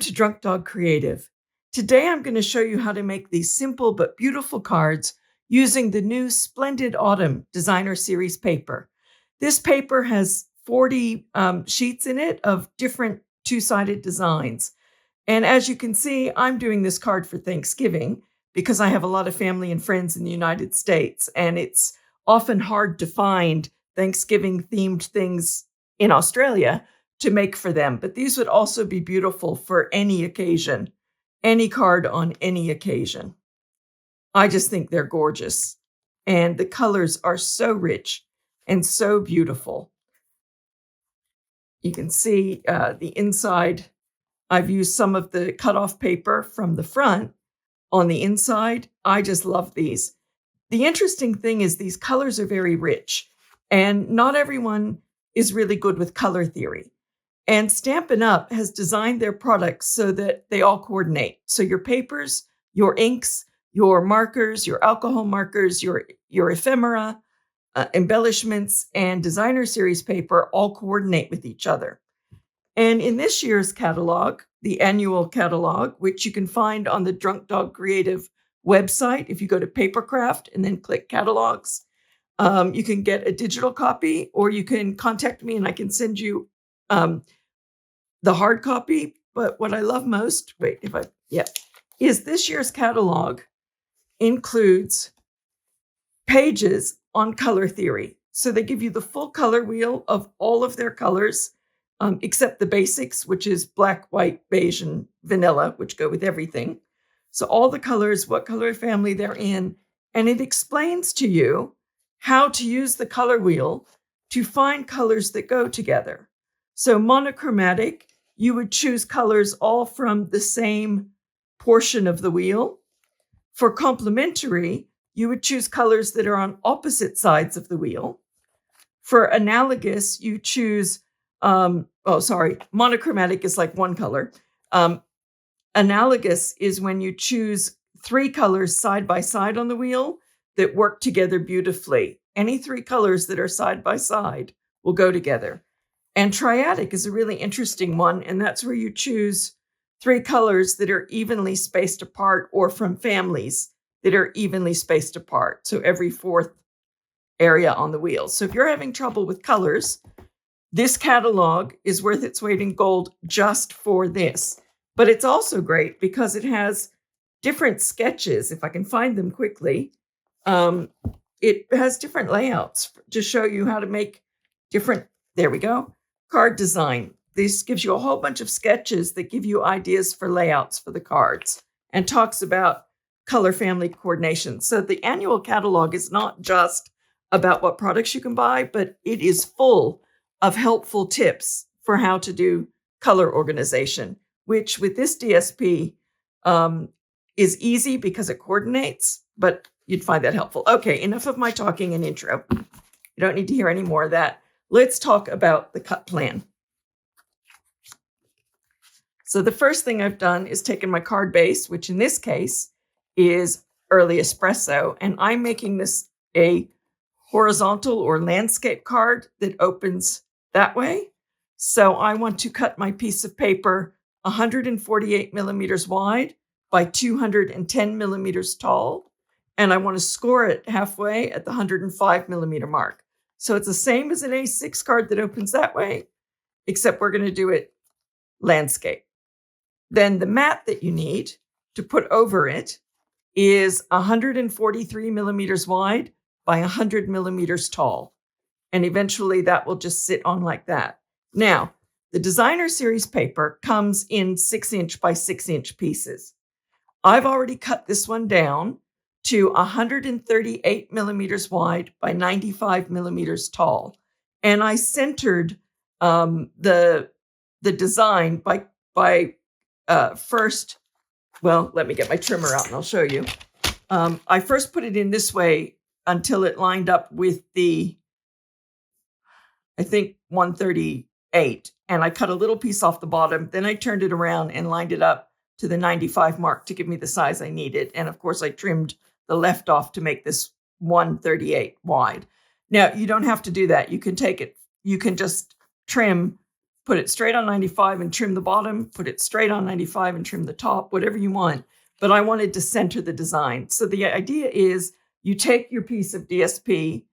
to Drunk Dog Creative. Today I'm going to show you how to make these simple but beautiful cards using the new Splendid Autumn Designer Series paper. This paper has 40 sheets in it of different two-sided designs. And as you can see, I'm doing this card for Thanksgiving because I have a lot of family and friends in the United States, and it's often hard to find Thanksgiving-themed things in Australia to make for them. But these would also be beautiful for any occasion, any card on any occasion. I just think they're gorgeous. And the colors are so rich and so beautiful. You can see the inside. I've used some of the cutoff paper from the front on the inside. I just love these. The interesting thing is these colors are very rich, and not everyone is really good with color theory. And Stampin' Up has designed their products so that they all coordinate. So your papers, your inks, your markers, your alcohol markers, your ephemera, embellishments, and designer series paper all coordinate with each other. And in this year's catalog, the annual catalog, which you can find on the Drunk Dog Creative website, if you go to Papercraft and then click catalogs, you can get a digital copy, or you can contact me and I can send you the hard copy. But what I love most, is this year's catalog includes pages on color theory. So they give you the full color wheel of all of their colors, except the basics, which is black, white, beige, and vanilla, which go with everything. So all the colors, what color family they're in, and it explains to you how to use the color wheel to find colors that go together. So monochromatic, you would choose colors all from the same portion of the wheel. For complementary, you would choose colors that are on opposite sides of the wheel. For analogous, you choose, monochromatic is like one color. Analogous is when you choose three colors side by side on the wheel that work together beautifully. Any three colors that are side by side will go together. And triadic is a really interesting one, and that's where you choose three colors that are evenly spaced apart, or from families that are evenly spaced apart. So every fourth area on the wheel. So if you're having trouble with colors, this catalog is worth its weight in gold just for this. But it's also great because it has different sketches. If I can find them quickly, it has different layouts to show you how to make different, there we go, card design. This gives you a whole bunch of sketches that give you ideas for layouts for the cards and talks about color family coordination. So the annual catalog is not just about what products you can buy, but it is full of helpful tips for how to do color organization, which with this DSP is easy because it coordinates, but you'd find that helpful. Okay, enough of my talking and intro. You don't need to hear any more of that. Let's talk about the cut plan. So the first thing I've done is taken my card base, which in this case is early espresso, and I'm making this a horizontal or landscape card that opens that way. So I want to cut my piece of paper 148 millimeters wide by 210 millimeters tall, and I want to score it halfway at the 105 millimeter mark. So it's the same as an A6 card that opens that way, except we're going to do it landscape. Then the mat that you need to put over it is 143 millimeters wide by 100 millimeters tall. And eventually that will just sit on like that. Now, the designer series paper comes in 6-inch by 6-inch pieces. I've already cut this one down to 138 millimeters wide by 95 millimeters tall. And I centered the design by first, well, let me get my trimmer out and I'll show you. I first put it in this way until it lined up with the, I think, 138. And I cut a little piece off the bottom. Then I turned it around and lined it up to the 95 mark to give me the size I needed. And of course, I trimmed the left off to make this 138 wide. Now, you don't have to do that. You can take it, you can just trim put it straight on 95 and trim the bottom, put it straight on 95 and trim the top, whatever you want. But I wanted to center the design. So the idea is you take your piece of DSP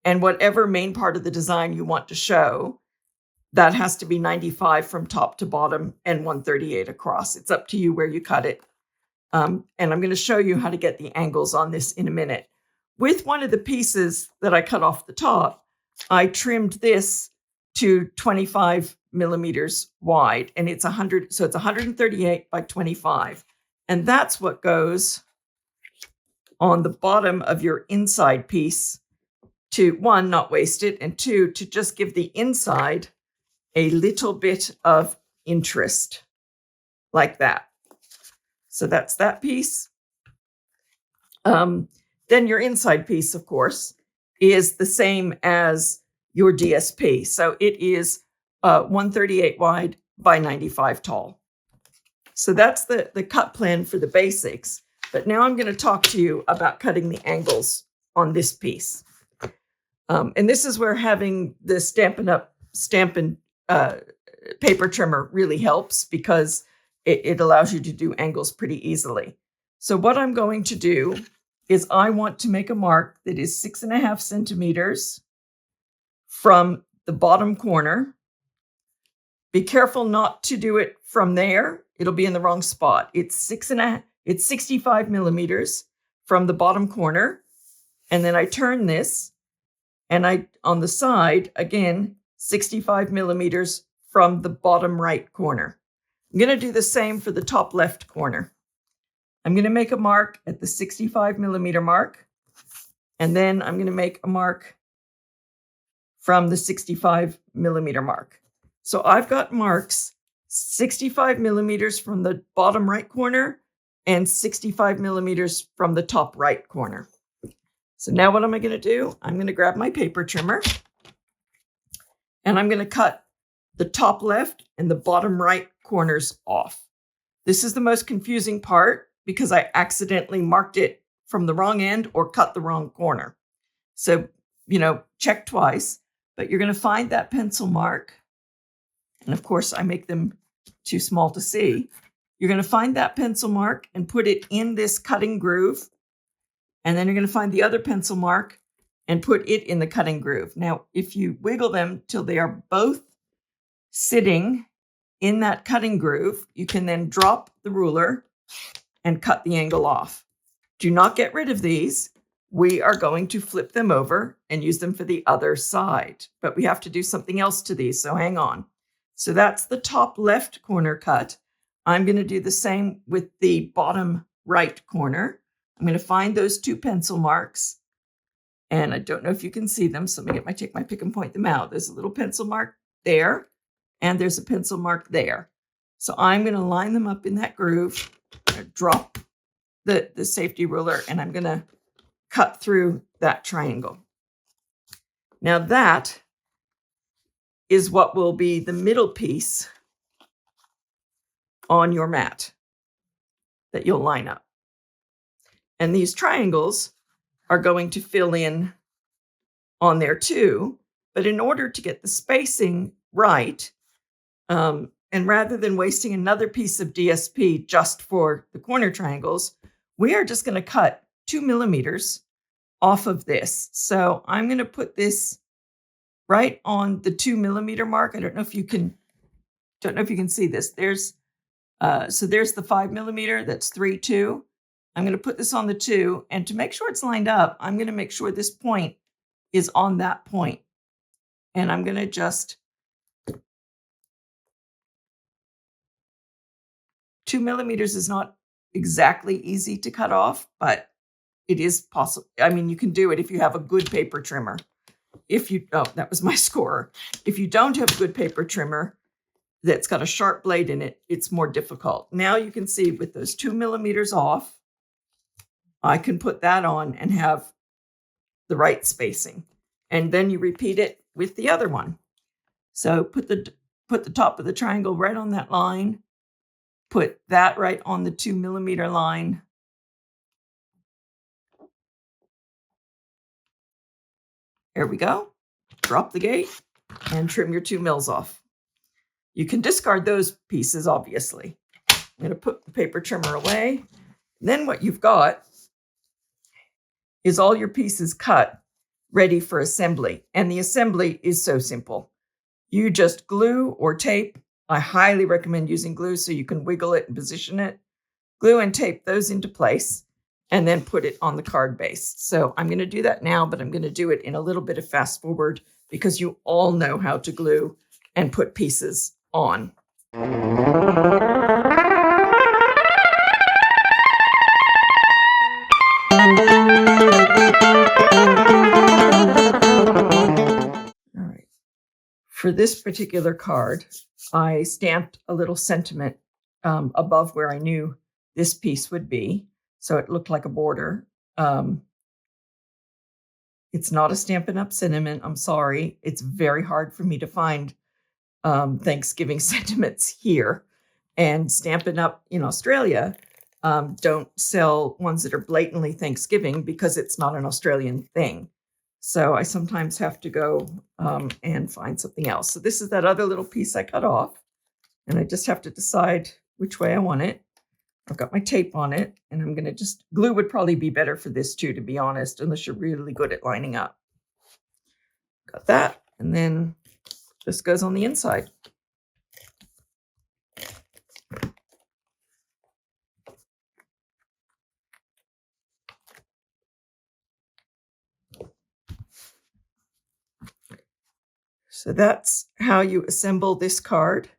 and whatever main part of the design you want to show, that has to be 95 from top to bottom and 138 across. It's up to you where you cut it. And I'm going to show you how to get the angles on this in a minute. With one of the pieces that I cut off the top, I trimmed this to 25 millimeters wide, and it's 100, so it's 138 by 25. And that's what goes on the bottom of your inside piece to, one, not waste it, and two, to just give the inside a little bit of interest, like that. So that's that piece. Then your inside piece, of course, is the same as your DSP. So it is 138 wide by 95 tall. So that's the cut plan for the basics. But now I'm going to talk to you about cutting the angles on this piece. And this is where having the Stampin' Up paper trimmer really helps, because it allows you to do angles pretty easily. So what I'm going to do is I want to make a mark that is 6.5 centimeters from the bottom corner. Be careful not to do it from there. It'll be in the wrong spot. It's 65 millimeters from the bottom corner. And then I turn this, and on the side, again, 65 millimeters from the bottom right corner. I'm going to do the same for the top left corner. I'm going to make a mark at the 65 millimeter mark, and then I'm going to make a mark from the 65 millimeter mark. So I've got marks 65 millimeters from the bottom right corner and 65 millimeters from the top right corner. So now what am I going to do? I'm going to grab my paper trimmer, and I'm going to cut the top left and the bottom right corners off. This is the most confusing part, because I accidentally marked it from the wrong end or cut the wrong corner. So, check twice, but you're going to find that pencil mark. And of course, I make them too small to see. You're going to find that pencil mark and put it in this cutting groove. And then you're going to find the other pencil mark and put it in the cutting groove. Now, if you wiggle them till they are both sitting in that cutting groove, you can then drop the ruler and cut the angle off. Do not get rid of these. We are going to flip them over and use them for the other side, but we have to do something else to these, so hang on. So that's the top left corner cut. I'm going to do the same with the bottom right corner. I'm going to find those two pencil marks, and I don't know if you can see them, so let me take my pick and point them out. There's a little pencil mark there, and there's a pencil mark there. So I'm going to line them up in that groove, drop the safety ruler, and I'm going to cut through that triangle. Now that is what will be the middle piece on your mat that you'll line up. And these triangles are going to fill in on there too. But in order to get the spacing right, and rather than wasting another piece of DSP just for the corner triangles, we are just going to cut 2 millimeters off of this. So I'm going to put this right on the 2 millimeter mark. I don't know if you can see this. There's the 5 millimeter. That's 3, 2. I'm going to put this on the 2, and to make sure it's lined up, I'm going to make sure this point is on that point. And I'm going to just 2 millimeters is not exactly easy to cut off, but it is possible. I mean, you can do it if you have a good paper trimmer. That was my score. If you don't have a good paper trimmer that's got a sharp blade in it, it's more difficult. Now you can see with those 2 millimeters off, I can put that on and have the right spacing. And then you repeat it with the other one. So put the top of the triangle right on that line. Put that right on the 2 millimeter line. There we go. Drop the gate and trim your 2 mils off. You can discard those pieces, obviously. I'm going to put the paper trimmer away. And then what you've got is all your pieces cut, ready for assembly. And the assembly is so simple. You just glue or tape. I highly recommend using glue so you can wiggle it and position it. Glue and tape those into place and then put it on the card base. So I'm going to do that now, but I'm going to do it in a little bit of fast forward because you all know how to glue and put pieces on. All right. For this particular card, I stamped a little sentiment above where I knew this piece would be. So it looked like a border. It's not a Stampin' Up! Sentiment. I'm sorry. It's very hard for me to find Thanksgiving sentiments here. And Stampin' Up! In Australia don't sell ones that are blatantly Thanksgiving because it's not an Australian thing. So I sometimes have to go and find something else. So this is that other little piece I cut off. And I just have to decide which way I want it. I've got my tape on it, and I'm going to just, glue would probably be better for this too, to be honest, unless you're really good at lining up. Got that, and then this goes on the inside. So that's how you assemble this card.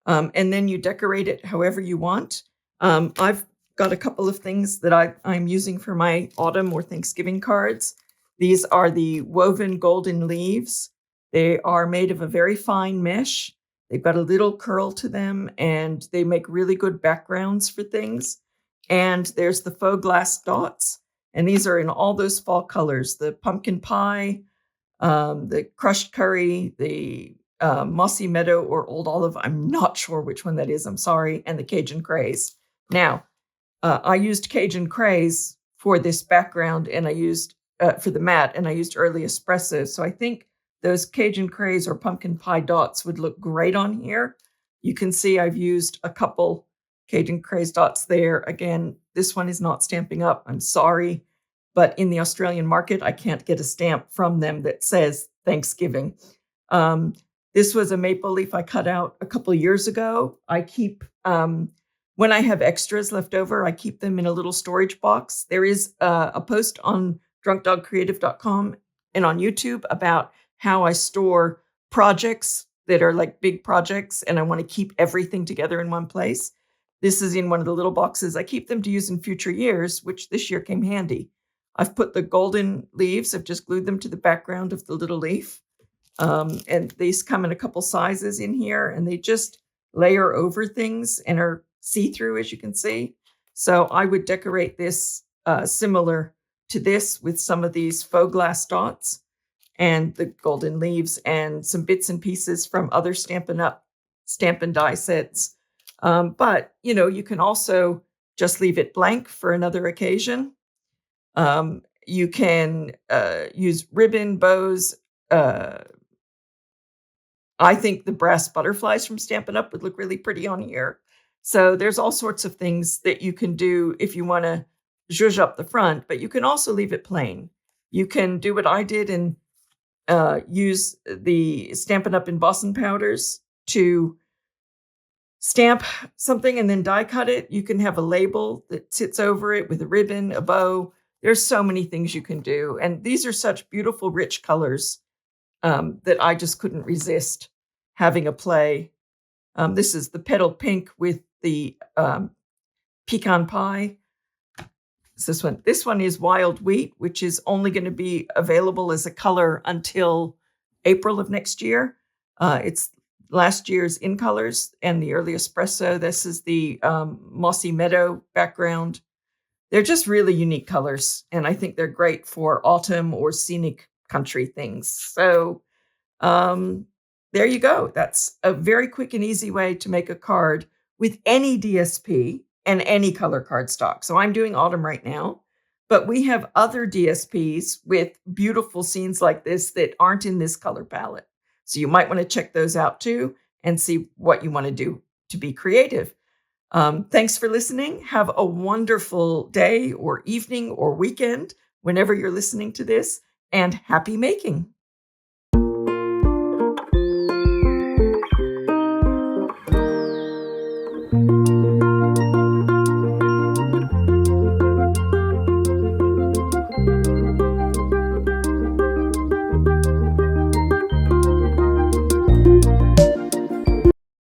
And then you decorate it however you want. I've got a couple of things that I'm using for my autumn or Thanksgiving cards. These are the woven golden leaves. They are made of a very fine mesh. They've got a little curl to them, and they make really good backgrounds for things. And there's the faux glass dots. And these are in all those fall colors, the pumpkin pie, the crushed curry, the mossy meadow or old olive. I'm not sure which one that is. I'm sorry. And the Cajun craze. Now, I used Cajun craze for this background, and I used for the mat, and I used early espresso. So I think those Cajun craze or pumpkin pie dots would look great on here. You can see I've used a couple Cajun craze dots there. Again, this one is not Stampin' Up. I'm sorry. But in the Australian market, I can't get a stamp from them that says Thanksgiving. This was a maple leaf I cut out a couple years ago. I keep, when I have extras left over, I keep them in a little storage box. There is a post on drunkdogcreative.com and on YouTube about how I store projects that are like big projects, and I want to keep everything together in one place. This is in one of the little boxes. I keep them to use in future years, which this year came handy. I've put the golden leaves, I've just glued them to the background of the little leaf. And these come in a couple sizes in here, and they just layer over things and are see-through, as you can see. So I would decorate this similar to this with some of these faux glass dots and the golden leaves and some bits and pieces from other Stampin' Up! Stampin' Die sets. But, you know, you can also just leave it blank for another occasion. You can use ribbon, bows. I think the brass butterflies from Stampin' Up! Would look really pretty on here. So there's all sorts of things that you can do if you want to zhuzh up the front, but you can also leave it plain. You can do what I did and use the Stampin' Up! Embossing powders to stamp something and then die cut it. You can have a label that sits over it with a ribbon, a bow. There's so many things you can do. And these are such beautiful, rich colors that I just couldn't resist having a play. This is the petal pink with the pecan pie. It's this one. This one is wild wheat, which is only going to be available as a color until April of next year. It's last year's in colors and the early espresso. This is the mossy meadow background. They're just really unique colors, and I think they're great for autumn or scenic country things. So there you go. That's a very quick and easy way to make a card with any DSP and any color cardstock. So I'm doing autumn right now, but we have other DSPs with beautiful scenes like this that aren't in this color palette. So you might want to check those out too. and see what you want to do to be creative. Thanks for listening. Have a wonderful day or evening or weekend whenever you're listening to this, and happy making.